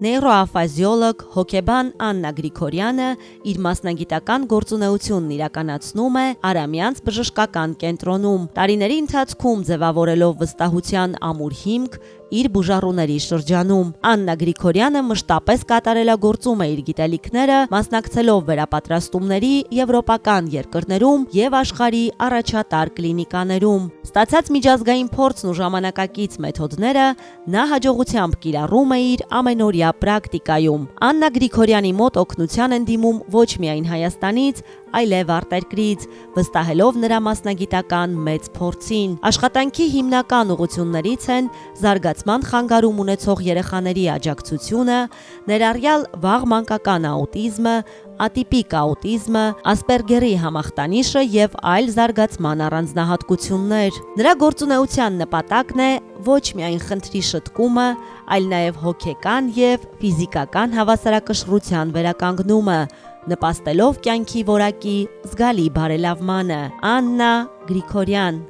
Նեյրոաֆազիոլոգ, հոգեբան Աննա Գրիգորյանը իր մասնագիտական գործունեությունն իրականացնում է Արամյանց բժշկական կենտրոնում, տարիների ընթացքում ձևավորելով վստահության ամուր հիմք իր բուժառուների շրջանում։ Աննա Գրիգորյանը մշտապես կատարելագործում է իր գիտելիքները, մասնակցելով վերապատրաստումների եվրոպական երկրներում եւ աշխարհի առաջատար կլինիկաներում։ Ստացած միջազգային փորձն ու ժամանակակից մեթոդները նա հաջողությամբ կիրառում է իր ամենօրյա պրակտիկայում։ Աննա Գրիգորյանի մոտ օգնության են դիմում ոչ միայն Հայաստանից, այլև արտերկրից, վստահելով նրա մասնագիտական մեծ փորձին։ Աշխատանքի հիմնական ուղղություններից են զարգացման խանգարում ունեցող երեխաների աջակցությունը, ներառյալ վաղ մանկական աուտիզմը, ատիպիկ աուտիզմը, ասպերգերի համախտանիշը եւ այլ զարգացման առանձնահատկություններ։ Նրա գործունեության նպատակն է ոչ միայն խնդրի շտկումը, այլ նաեւ հոգեկան եւ ֆիզիկական հավասարակշռության վերականգնումը, նպաստելով կյանքի որակի զգալի բարելավմանը։ Աննա Գրիգորյան